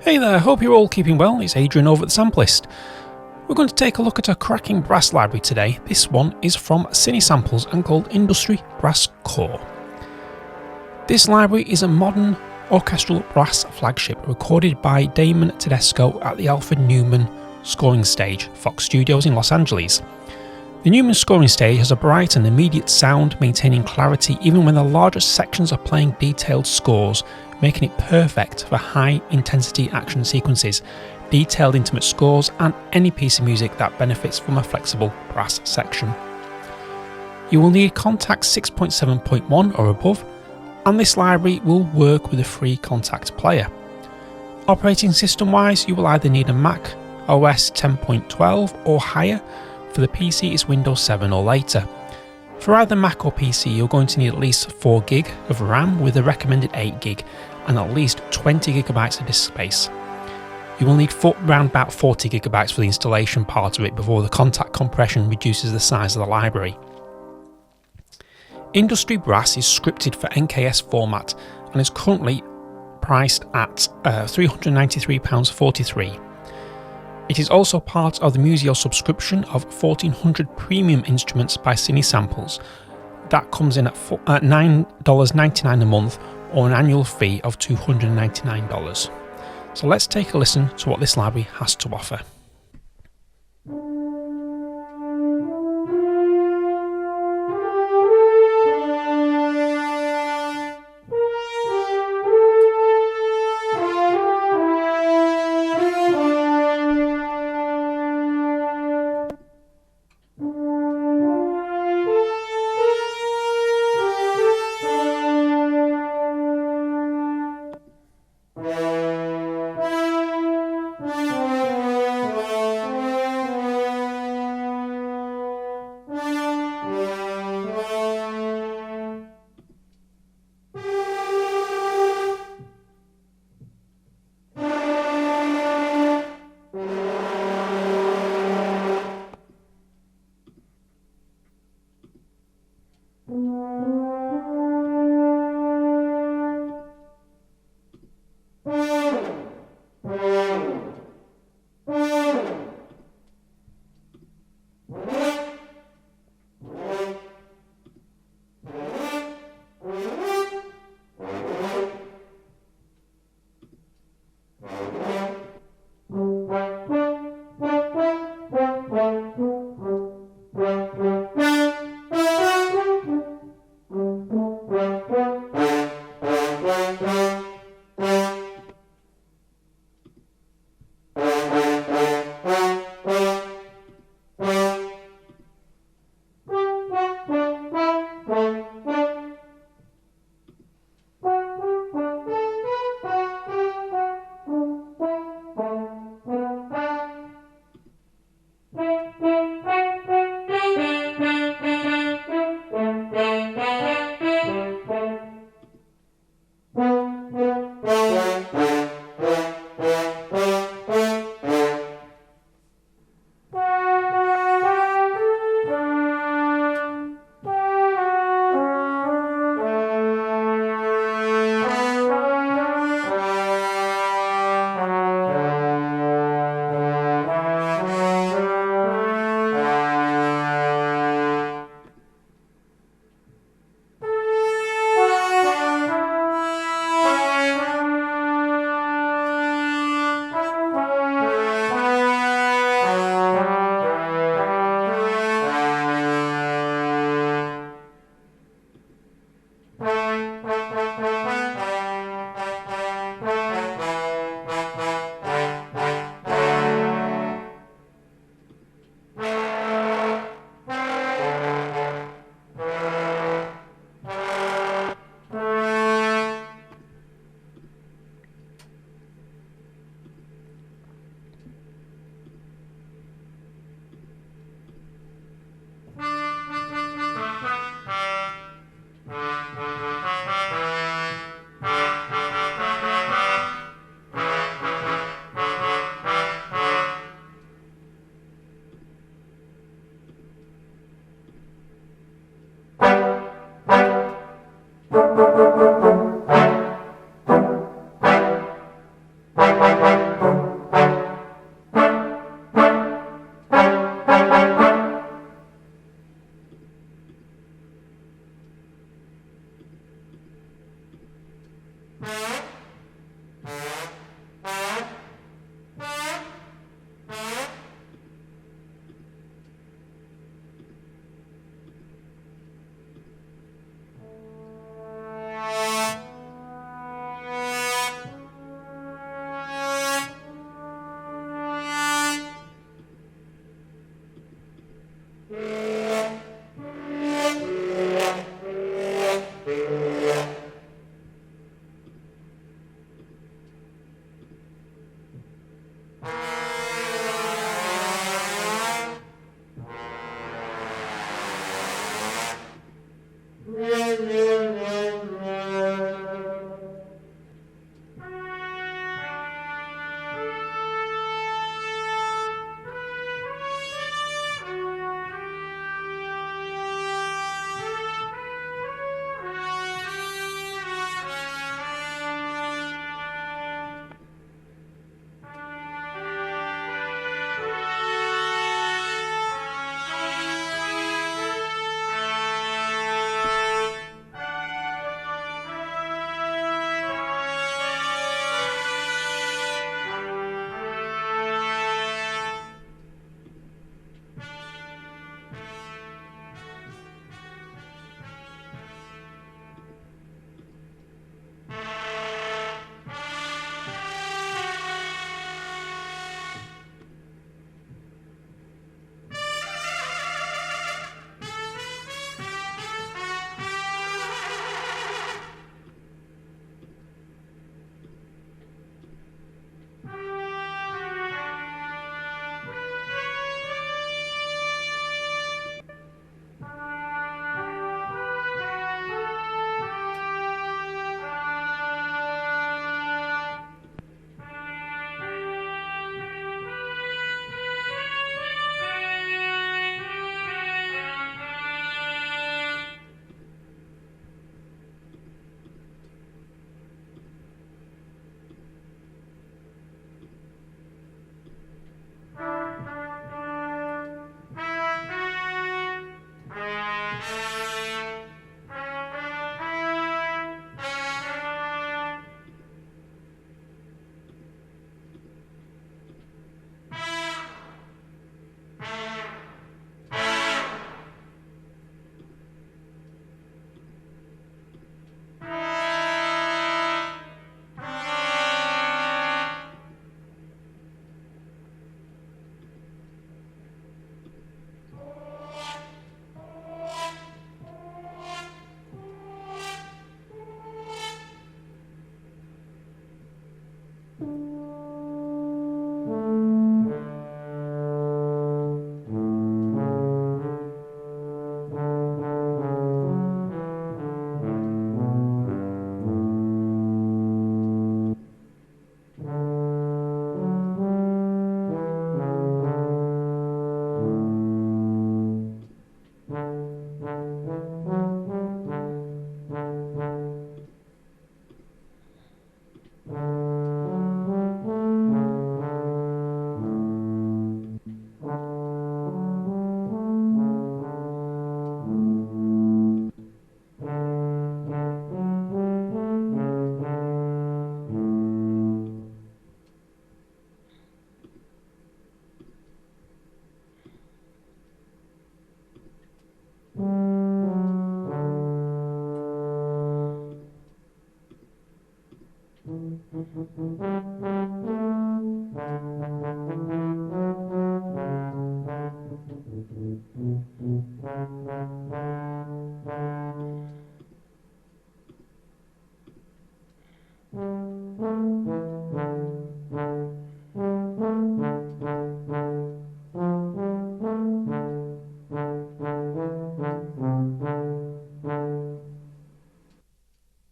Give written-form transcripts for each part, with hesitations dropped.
Hey there, hope you're all keeping well. It's Adrian over at the Sampleist. We're going to take a look at a cracking brass library today. This one is from Cinesamples and called Industry Brass Core. This library is a modern orchestral brass flagship recorded by Damon Tedesco at the Alfred Newman Scoring Stage, Fox Studios in Los Angeles. The Newman Scoring Stage has a bright and immediate sound, maintaining clarity even when the largest sections are playing detailed scores, making it perfect for high-intensity action sequences, detailed intimate scores, and any piece of music that benefits from a flexible brass section. You will need Kontakt 6.7.1 or above, and this library will work with a free Kontakt Player. Operating system-wise, you will either need a Mac OS 10.12 or higher. For the PC, it's Windows 7 or later. For either Mac or PC, you're going to need at least 4GB of RAM with a recommended 8GB and at least 20GB of disk space. You will need around about 40GB for the installation part of it before the Kontakt compression reduces the size of the library. Industry Brass is scripted for NKS format and is currently priced at £393.43. It is also part of the Museo subscription of 1400 premium instruments by Cinesamples. That comes in at $9.99 a month or an annual fee of $299. So let's take a listen to what this library has to offer.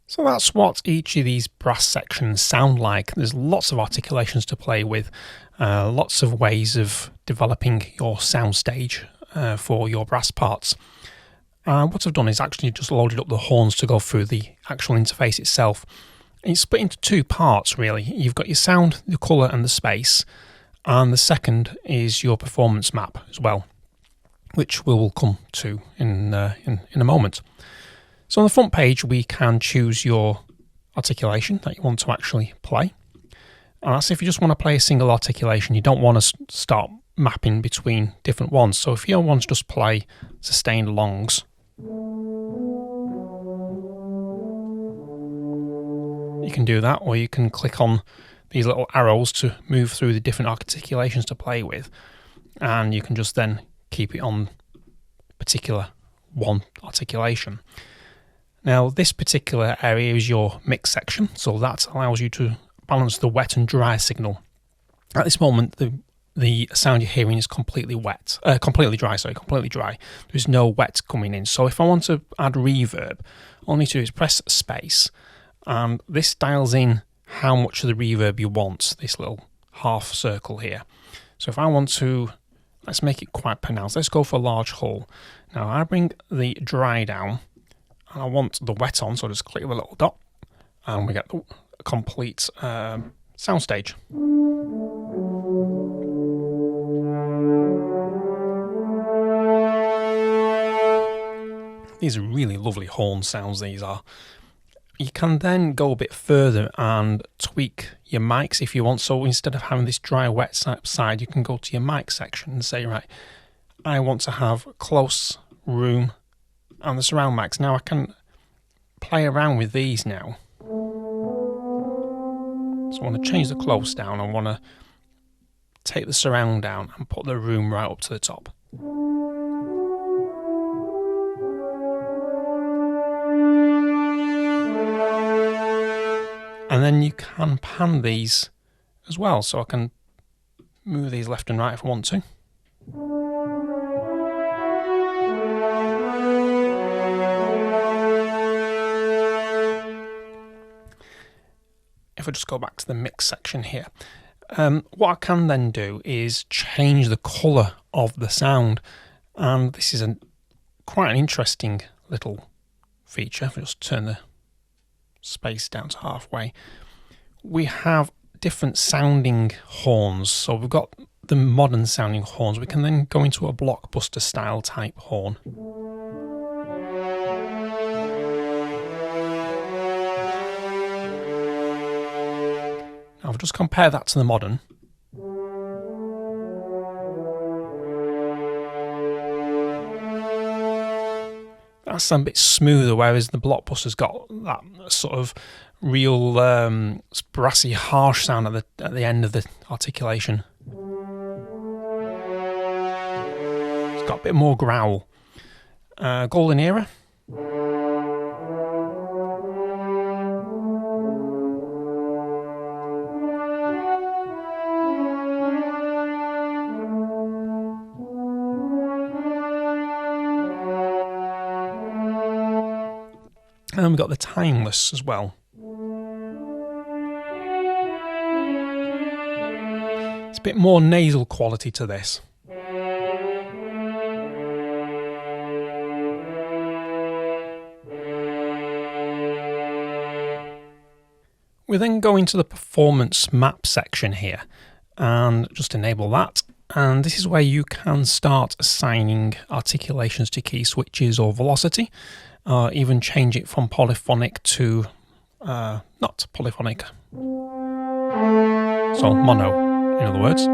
So that's what each of these brass sections sound like. There's lots of articulations to play with, lots of ways of developing your soundstage for your brass parts. What I've done is actually just loaded up the horns to go through the actual interface itself. It's split into two parts really. You've got your sound, the colour and the space, and the second is your performance map as well, which we will come to in a moment. So on the front page we can choose your articulation that you want to actually play. And that's if you just want to play a single articulation. You don't want to start mapping between different ones. So if you want to just play sustained longs, you can do that, or you can click on these little arrows to move through the different articulations to play with, and you can just then keep it on particular one articulation. Now this particular area is your mix section, so that allows you to balance the wet and dry signal. At this moment the sound you're hearing is completely dry. There's no wet coming in. So if I want to add reverb, all I need to do is press space, and this dials in how much of the reverb you want, this little half circle here. So if I want to, let's make it quite pronounced, let's go for a large hull. Now I bring the dry down, and I want the wet on, so just click the little dot, and we get the complete soundstage. These are really lovely horn sounds, these are. You can then go a bit further and tweak your mics if you want. So instead of having this dry wet side, you can go to your mic section and say, right, I want to have close, room and the surround mics. Now I can play around with these now. So I want to change the close down. I want to take the surround down and put the room right up to the top. And then you can pan these as well, so I can move these left and right if I want to. If I just go back to the mix section here, what I can then do is change the colour of the sound, and this is quite an interesting little feature. If I just turn the space down to halfway, we have different sounding horns. So we've got the modern sounding horns. We can then go into a blockbuster style type horn. Now I'll just compare that to the modern. That's a bit smoother, whereas the blockbuster's got that sort of real brassy, harsh sound at the end of the articulation. It's got a bit more growl. Golden Era. And then we've got the Timeless as well. It's a bit more nasal quality to this. We then go into the performance map section here and just enable that. And this is where you can start assigning articulations to key switches or velocity. Even change it from polyphonic to not polyphonic, so mono, in other words.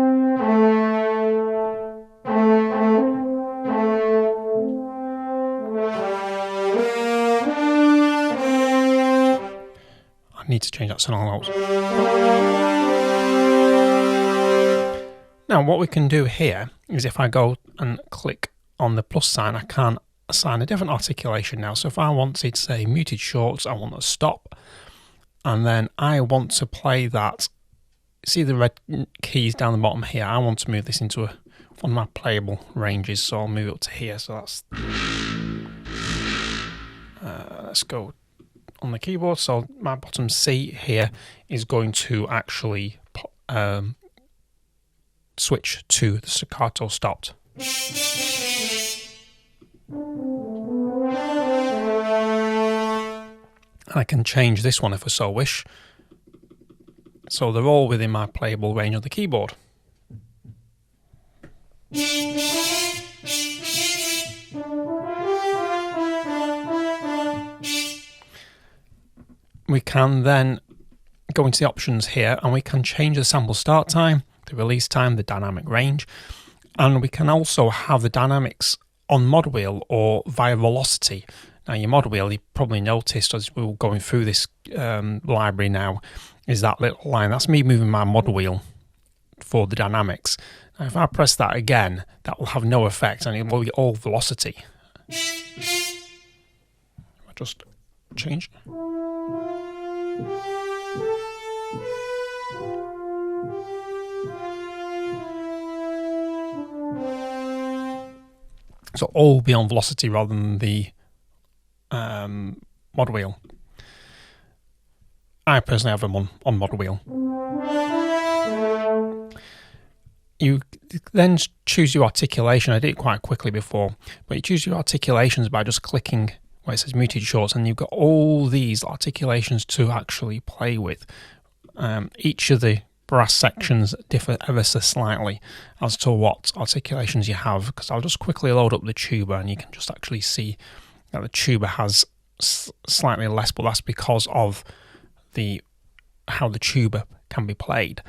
I need to change that to notes. Now what we can do here is if I go and click on the plus sign, I can assign a different articulation now. So if I wanted, say, muted shorts, I want to stop, and then I want to play that. See the red keys down the bottom here? I want to move this into one of my playable ranges, so I'll move it up to here. So that's let's go on the keyboard. So my bottom C here is going to actually switch to the staccato stopped. I can change this one if I so wish. So they're all within my playable range of the keyboard. We can then go into the options here and we can change the sample start time, the release time, the dynamic range, and we can also have the dynamics on mod wheel or via velocity. Now your mod wheel, you probably noticed as we were going through this library now, is that little line. That's me moving my mod wheel for the dynamics. Now if I press that again, that will have no effect and it will be all velocity. I just change. So all will be on velocity rather than the mod wheel. I personally have them on mod wheel. You then choose your articulation. I did it quite quickly before, but you choose your articulations by just clicking where it says muted shorts, and you've got all these articulations to actually play with. Each of the brass sections differ ever so slightly as to what articulations you have, because I'll just quickly load up the tuba and you can just actually see that the tuba has slightly less, but that's because of how the tuba can be played.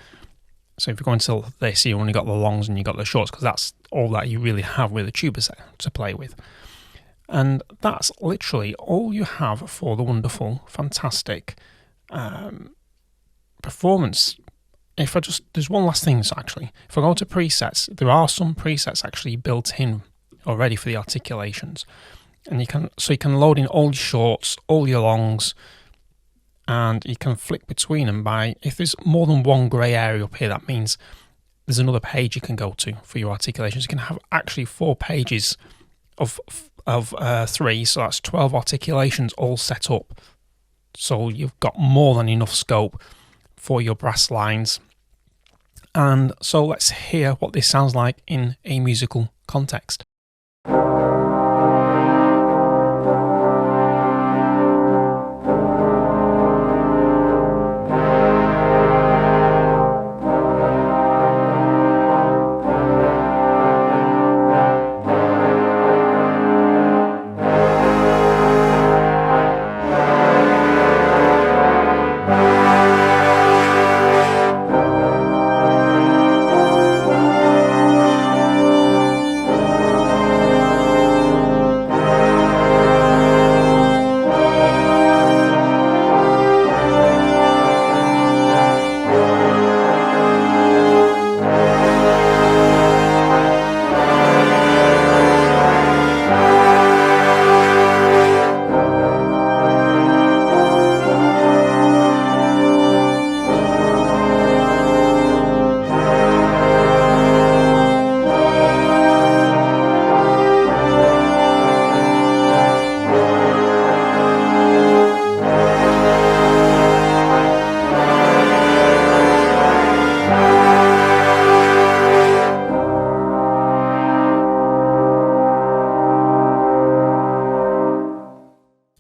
So if you go into this, you've only got the longs and you've got the shorts, because that's all that you really have with a tuba set to play with. And that's literally all you have for the wonderful, fantastic performance. There's one last thing actually. If I go to presets, there are some presets actually built in already for the articulations. And you can load in all your shorts, all your longs, and you can flick between them by, if there's more than one grey area up here, that means there's another page you can go to for your articulations. You can have actually 4 pages of 3, so that's 12 articulations all set up. So you've got more than enough scope for your brass lines. And so let's hear what this sounds like in a musical context.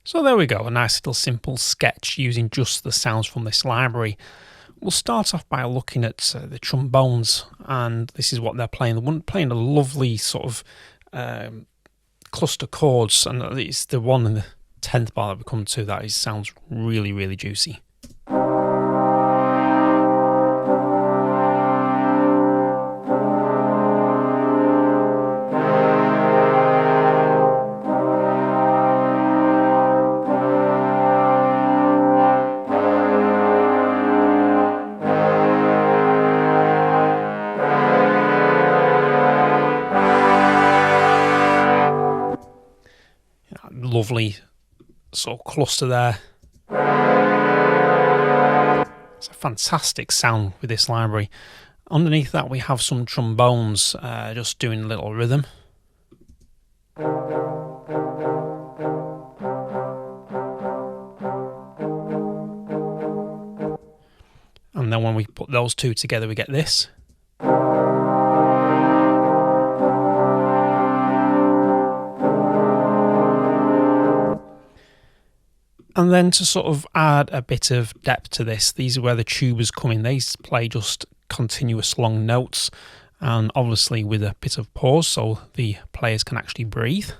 So there we go, a nice little simple sketch using just the sounds from this library. We'll start off by looking at the trombones, and this is what they're playing. They're playing a lovely sort of cluster chords, and it's the one in the 10th bar that we come to that sounds really, really juicy. lovely sort of cluster there. It's a fantastic sound with this library. Underneath that we have some trombones just doing a little rhythm. And then when we put those two together we get this. And then to sort of add a bit of depth to this, these are where the tubas come in. They play just continuous long notes, and obviously with a bit of pause so the players can actually breathe.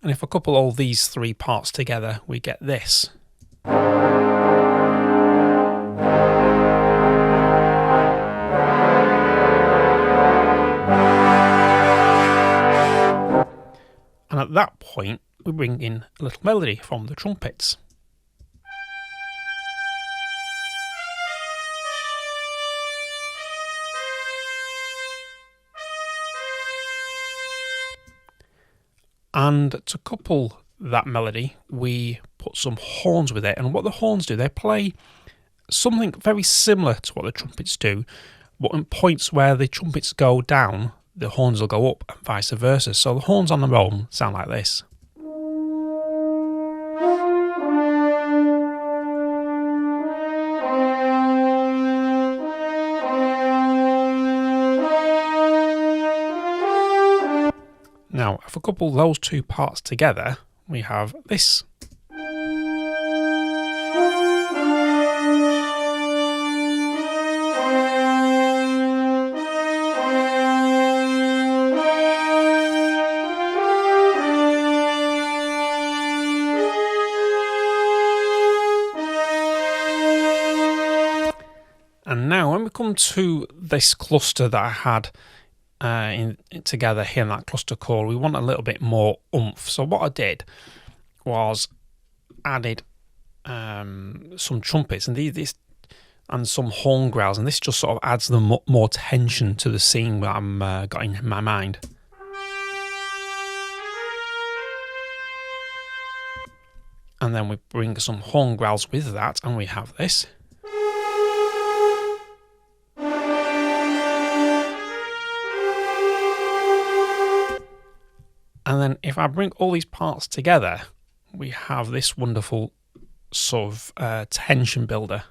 And if I couple all these three parts together, we get this. And at that point, we bring in a little melody from the trumpets. And to couple that melody, we put some horns with it. And what the horns do, they play something very similar to what the trumpets do, but in points where the trumpets go down, the horns will go up and vice versa. So the horns on their own sound like this. Now, if I couple those two parts together, we have this. And now when we come to this cluster that I had together here in that cluster chord, we want a little bit more oomph. So what I did was added some trumpets and these and some horn growls, and this just sort of adds the more tension to the scene that I'm got in my mind. And then we bring some horn growls with that, and we have this. And then if I bring all these parts together, we have this wonderful sort of tension builder.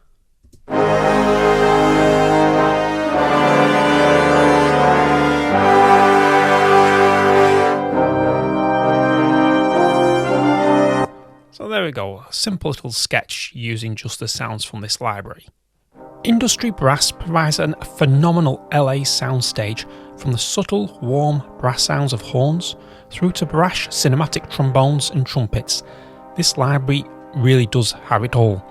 So there we go, a simple little sketch using just the sounds from this library. Industry Brass provides a phenomenal LA soundstage, from the subtle, warm brass sounds of horns through to brash cinematic trombones and trumpets. This library really does have it all.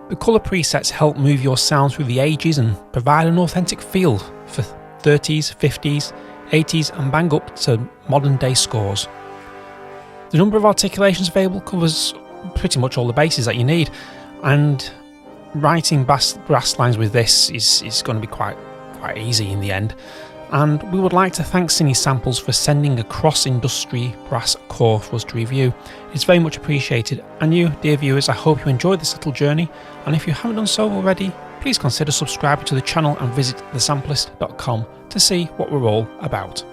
The colour presets help move your sound through the ages and provide an authentic feel for 30s, 50s, 80s and bang up to modern day scores. The number of articulations available covers pretty much all the bases that you need, and writing brass lines with this is going to be quite easy in the end. And we would like to thank Cinesamples for sending a cross-industry brass core for us to review. It's very much appreciated, and you, dear viewers, I hope you enjoyed this little journey, and if you haven't done so already, please consider subscribing to the channel and visit thesamplist.com to see what we're all about.